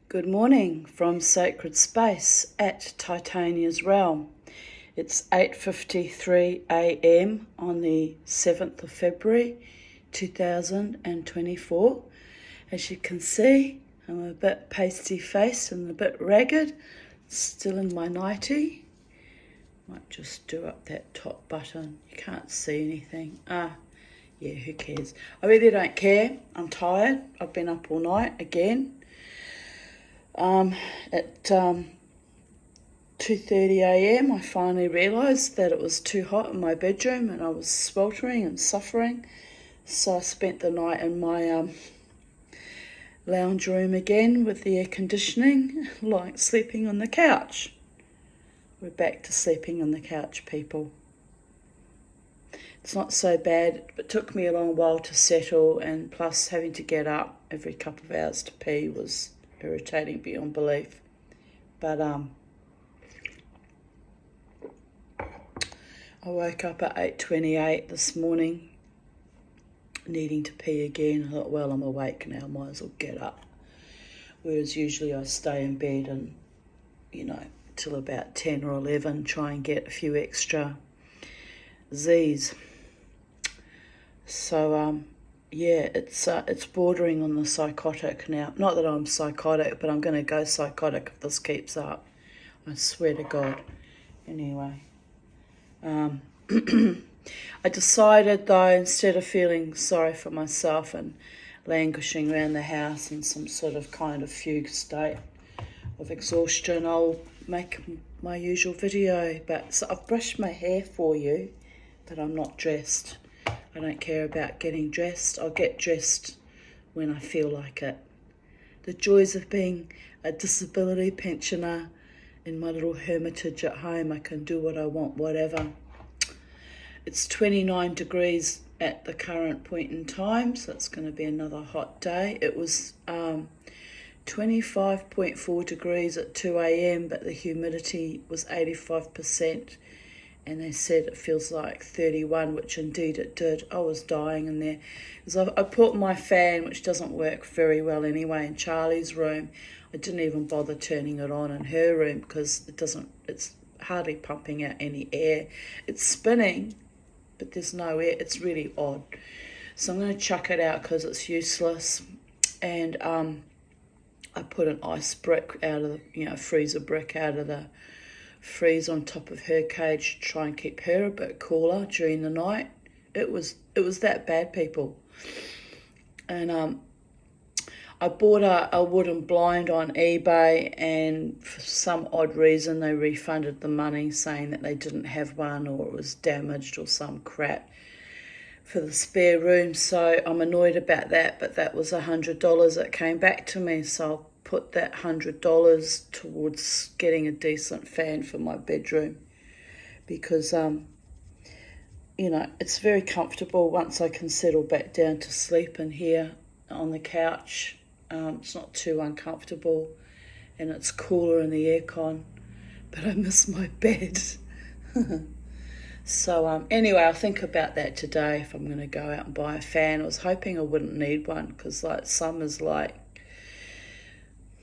Good morning from Sacred Space at Titania's Realm. It's 8:53 a.m. on the 7th of February 2024. As you can see, I'm a bit pasty-faced and a bit ragged, still in my nightie. Might just do up that top button. You can't see anything. Yeah, who cares? I really don't care. I'm tired. I've been up all night again. At 2:30 a.m. I finally realised that it was too hot in my bedroom and I was sweltering and suffering. So I spent the night in my lounge room again with the air conditioning, like sleeping on the couch. We're back to sleeping on the couch, people. It's not so bad. It took me a long while to settle, and plus having to get up every couple of hours to pee was irritating beyond belief. But I woke up at 8:28 this morning, needing to pee again. I thought, well, I'm awake now, might as well get up. Whereas usually I stay in bed and, till about 10 or 11, try and get a few extra Z's. So, it's bordering on the psychotic now. Not that I'm psychotic, but I'm going to go psychotic if this keeps up. I swear to God. Anyway. I decided, though, instead of feeling sorry for myself and languishing around the house in some sort of kind of fugue state of exhaustion, I'll make my usual video. So I've brushed my hair for you, but I'm not dressed. I don't care about getting dressed. I'll get dressed when I feel like it. The joys of being a disability pensioner in my little hermitage at home. I can do what I want, whatever. It's 29 degrees at the current point in time, so it's going to be another hot day. It was 25.4 degrees at 2 a.m, but the humidity was 85%. And they said it feels like 31, which indeed it did. I was dying in there. Because I put my fan, which doesn't work very well anyway, in Charlie's room. I didn't even bother turning it on in her room because it's hardly pumping out any air. It's spinning, but there's no air. It's really odd. So I'm going to chuck it out because it's useless. And I put an ice brick out of the, freezer brick out of the freeze on top of her cage to try and keep her a bit cooler during the night. It was that bad, people. And I bought a wooden blind on eBay, and for some odd reason they refunded the money, saying that they didn't have one or it was damaged or some crap for the spare room. So I'm annoyed about that, but that was $100 that came back to me, so I'll put that $100 towards getting a decent fan for my bedroom, because it's very comfortable once I can settle back down to sleep in here on the couch. It's not too uncomfortable, and it's cooler in the aircon, but I miss my bed. So anyway, I'll think about that today if I'm going to go out and buy a fan. I was hoping I wouldn't need one because summer's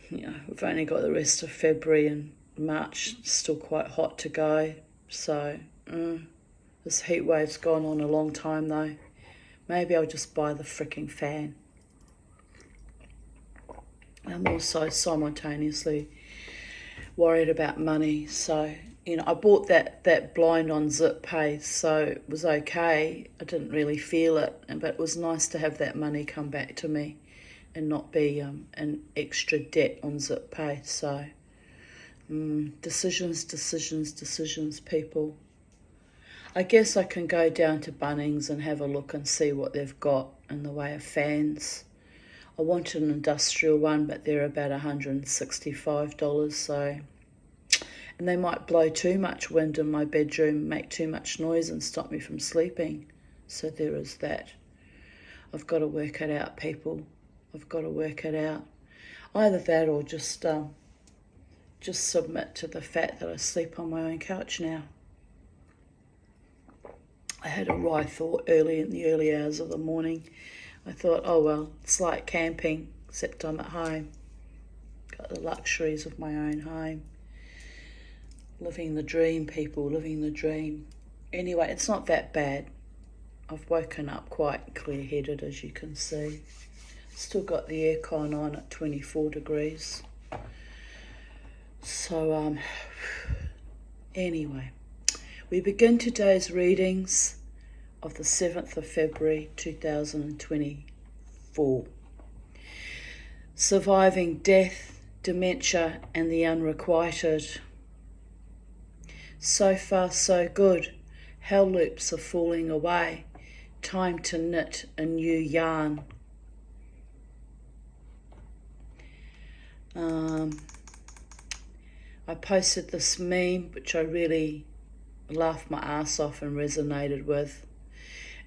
we've only got the rest of February and March still quite hot to go. So this heat wave's gone on a long time though. Maybe I'll just buy the freaking fan. I'm also simultaneously worried about money. So, I bought that blind on ZipPay, so it was okay. I didn't really feel it, but it was nice to have that money come back to me and not be an extra debt on ZipPay. So decisions, people. I guess I can go down to Bunnings and have a look and see what they've got in the way of fans. I wanted an industrial one, but they're about $165, so... And they might blow too much wind in my bedroom, make too much noise and stop me from sleeping. So there is that. I've got to work it out, people. I've got to work it out. Either that or just submit to the fact that I sleep on my own couch now. I had a wry thought in the early hours of the morning. I thought, oh well, it's like camping, except I'm at home. Got the luxuries of my own home. Living the dream, people, living the dream. Anyway, it's not that bad. I've woken up quite clear-headed, as you can see. Still got the aircon on at 24 degrees. So, anyway, we begin today's readings of the 7th of February 2024. Surviving death, dementia, and the unrequited. So far, so good. Hell loops are falling away. Time to knit a new yarn. I posted this meme, which I really laughed my ass off and resonated with.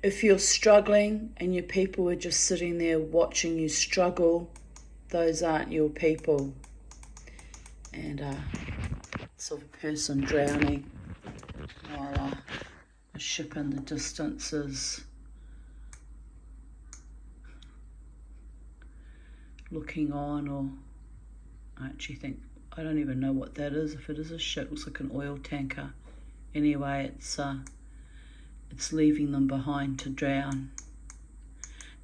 If you're struggling and your people are just sitting there watching you struggle, those aren't your people. And it's of a person drowning while a ship in the distance is looking on, or I actually think, I don't even know what that is. If it is a ship, it looks like an oil tanker. Anyway, it's leaving them behind to drown.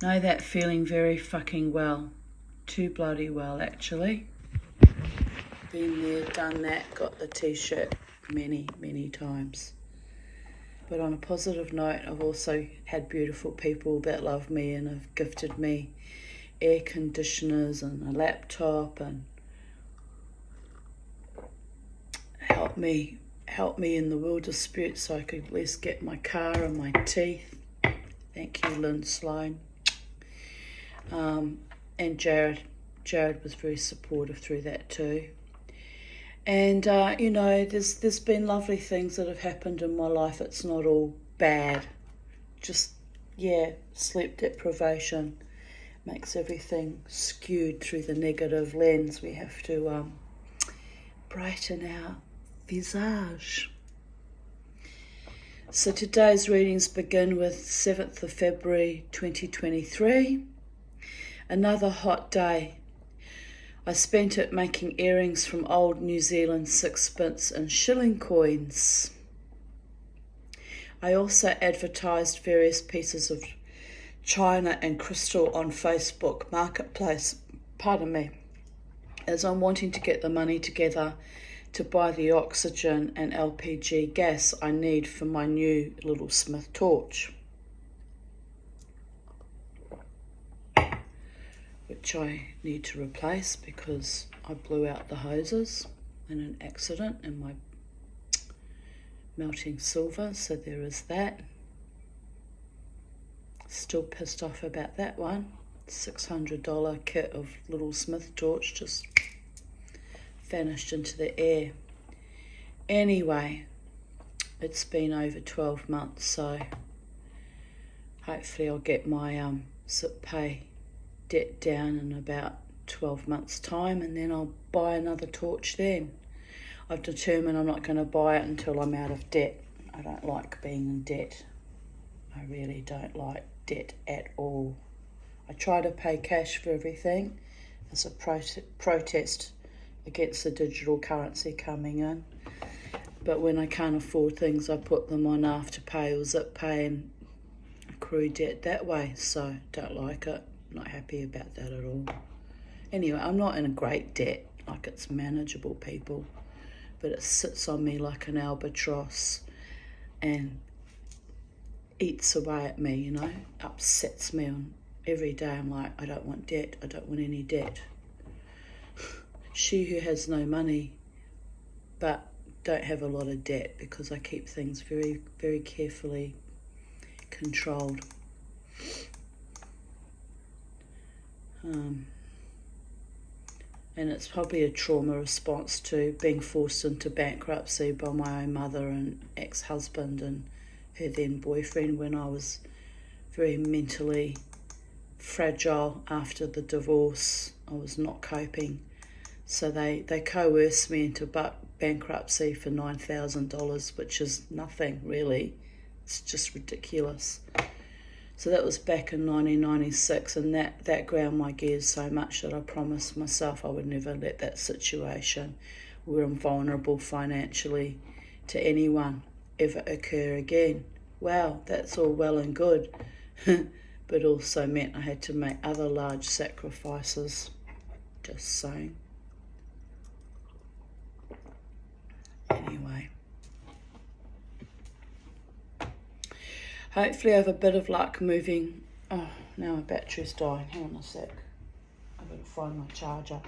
Know that feeling very fucking well. Too bloody well, actually. Been there, done that, got the t-shirt many, many times. But on a positive note, I've also had beautiful people that love me and have gifted me air conditioners and a laptop and help me in the world of spirit so I could at least get my car and my teeth. Thank you, Lynn Sloan. And Jared was very supportive through that too. And there's been lovely things that have happened in my life. It's not all bad. Just sleep deprivation makes everything skewed through the negative lens. We have to brighten our visage. So today's readings begin with 7th of February 2023. Another hot day. I spent it making earrings from old New Zealand sixpence and shilling coins. I also advertised various pieces of china and crystal on Facebook Marketplace, as I'm wanting to get the money together to buy the oxygen and LPG gas I need for my new little Smith torch, which I need to replace because I blew out the hoses in an accident in my melting silver, so there is that. Still pissed off about that one. $600 kit of little Smith torch just vanished into the air. Anyway, it's been over 12 months, so hopefully I'll get my sick pay debt down in about 12 months time, and then I'll buy another torch then. I've determined I'm not going to buy it until I'm out of debt. I don't like being in debt. I really don't like debt at all. I try to pay cash for everything as a protest against the digital currency coming in. But when I can't afford things, I put them on Afterpay or ZipPay and accrue debt that way. So don't like it. Not happy about that at all. Anyway, I'm not in a great debt. Like, it's manageable, people. But it sits on me like an albatross and eats away at me, upsets me on every day. I'm like, I don't want debt. I don't want any debt. She who has no money but don't have a lot of debt, because I keep things very, very carefully controlled. And it's probably a trauma response to being forced into bankruptcy by my own mother and ex-husband and her then boyfriend when I was very mentally fragile after the divorce. I was not coping. So they coerced me into bankruptcy for $9,000, which is nothing really. It's just ridiculous. So that was back in 1996, and that ground my gears so much that I promised myself I would never let that situation where I'm vulnerable financially to anyone ever occur again. Wow, that's all well and good, but also meant I had to make other large sacrifices. Just saying. Anyway. Hopefully I have a bit of luck moving. Oh, now my battery's dying. Hang on a sec. I've got to find my charger.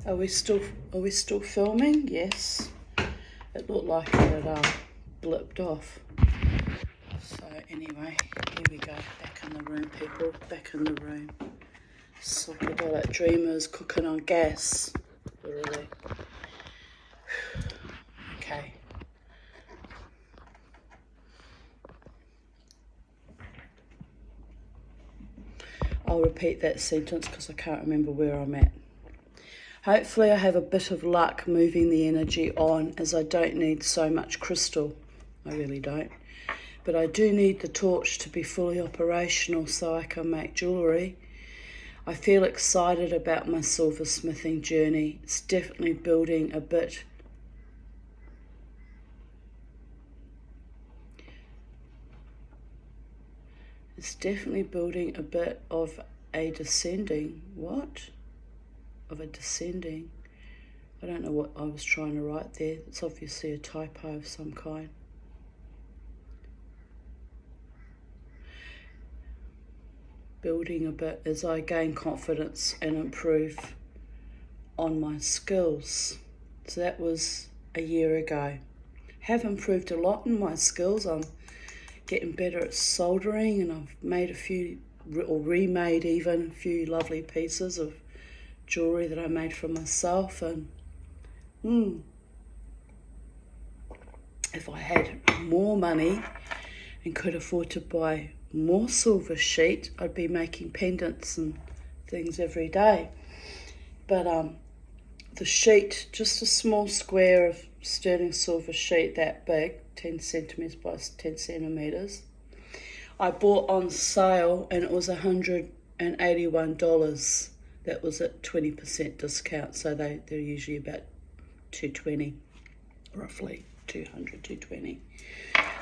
Are we still filming? Yes. It looked like it had blipped off. So anyway, here we go. Back in the room, people. Back in the room. Psychedelic dreamers cooking on gas. Literally. Okay. I'll repeat that sentence because I can't remember where I'm at. Hopefully I have a bit of luck moving the energy on, as I don't need so much crystal. I really don't. But I do need the torch to be fully operational so I can make jewellery. I feel excited about my silversmithing journey. It's definitely building a bit of a descending. What? Of a descending. I don't know what I was trying to write there. It's obviously a typo of some kind. Building a bit as I gain confidence and improve on my skills. So that was a year ago. Have improved a lot in my skills. I'm getting better at soldering, and I've made remade even a few lovely pieces of jewellery that I made for myself. And if I had more money and could afford to buy more silver sheet, I'd be making pendants and things every day. But the sheet, just a small square of sterling silver sheet that big, 10 centimetres by 10 centimetres, I bought on sale, and it was $181. That was at 20% discount, so they're usually about $220, roughly $220.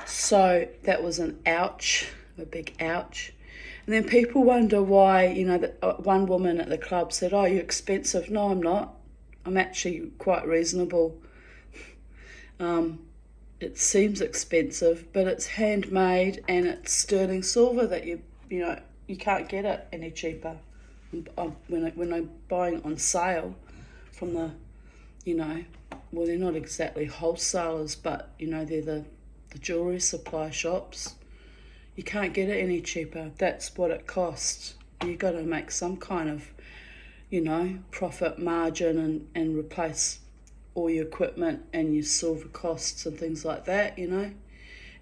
So that was an ouch, a big ouch. And then people wonder why, one woman at the club said, "Oh, you're expensive." No, I'm not. I'm actually quite reasonable. It seems expensive, but it's handmade and it's sterling silver that you can't get it any cheaper. When I'm buying on sale from the, well, they're not exactly wholesalers, but they're the jewellery supply shops. You can't get it any cheaper. That's what it costs. You've got to make some kind of, profit margin and replace all your equipment and your silver costs and things like that,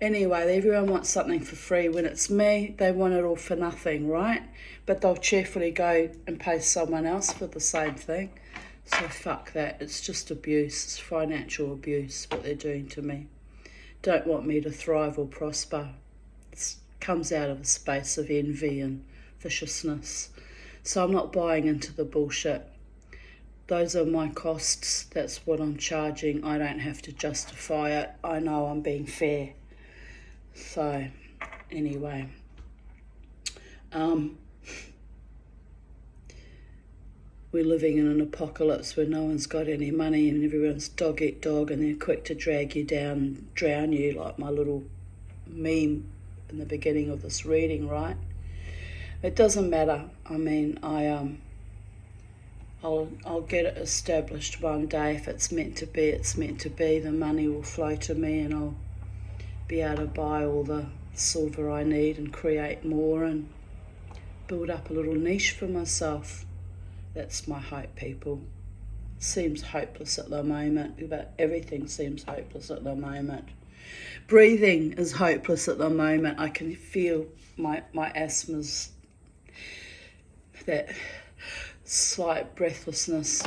Anyway, everyone wants something for free. When it's me, they want it all for nothing, right? But they'll cheerfully go and pay someone else for the same thing. So fuck that. It's just abuse. It's financial abuse, what they're doing to me. Don't want me to thrive or prosper. It comes out of a space of envy and viciousness. So I'm not buying into the bullshit. Those are my costs. That's what I'm charging. I don't have to justify it. I know I'm being fair. So, anyway, we're living in an apocalypse where no one's got any money and everyone's dog eat dog, and they're quick to drag you down and drown you, like my little meme in the beginning of this reading, right? It doesn't matter. I mean, I I'll get it established one day. If it's meant to be, it's meant to be. The money will flow to me and I'll be able to buy all the silver I need and create more and build up a little niche for myself. That's my hope, people. It seems hopeless at the moment, but everything seems hopeless at the moment. Breathing is hopeless at the moment. I can feel my asthma's, that slight breathlessness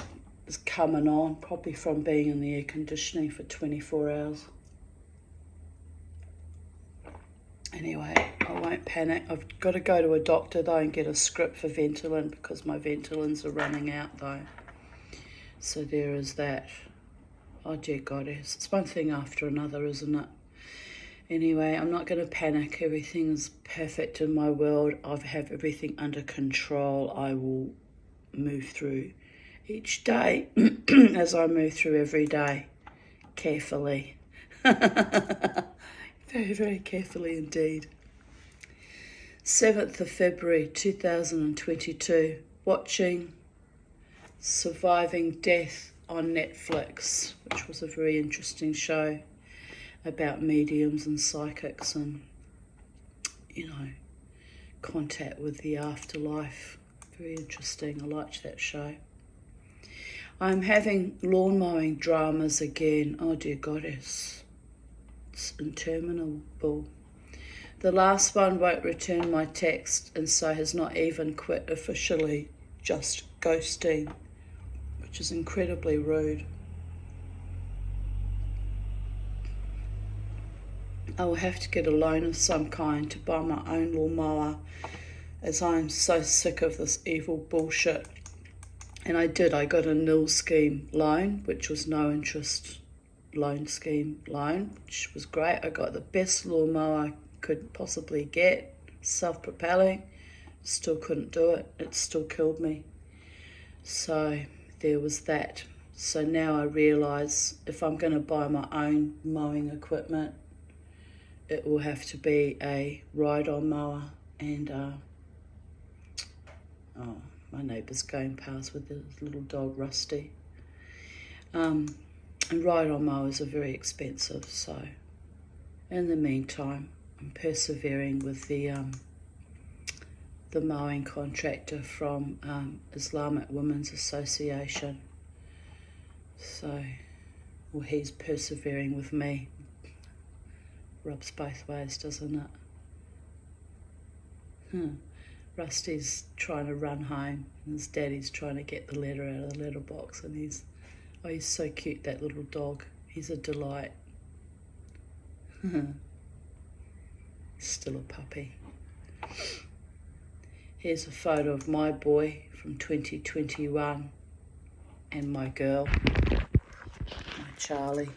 is coming on, probably from being in the air conditioning for 24 hours. Anyway, I won't panic. I've got to go to a doctor though and get a script for Ventolin because my Ventolins are running out though. So there is that. Oh dear goddess, it's one thing after another, isn't it? Anyway, I'm not going to panic. Everything is perfect in my world. I have everything under control. I will move through each day as I move through every day, carefully. Very, very carefully indeed. 7th of February 2022, watching Surviving Death on Netflix, which was a very interesting show about mediums and psychics and, contact with the afterlife. Very interesting. I liked that show. I'm having lawn mowing dramas again. Oh dear goddess. It's interminable. The last one won't return my text and so has not even quit officially, just ghosting, which is incredibly rude. I will have to get a loan of some kind to buy my own lawnmower, as I'm so sick of this evil bullshit. And I got a nil scheme loan, which was no interest loan, which was great. I got the best lawnmower I could possibly get, self-propelling, still couldn't do it. It still killed me. So there was that. So now I realise if I'm going to buy my own mowing equipment, it will have to be a ride-on mower. And my neighbour's going past with his little dog Rusty. And ride-on mowers are very expensive. So in the meantime, I'm persevering with the mowing contractor from Islamic Women's Association. So, well, he's persevering with me. Rubs both ways, doesn't it? Rusty's trying to run home and his daddy's trying to get the letter out of the letterbox, and he's so cute, that little dog. He's a delight. He's still a puppy. Here's a photo of my boy from 2021 and my girl, my Charlie.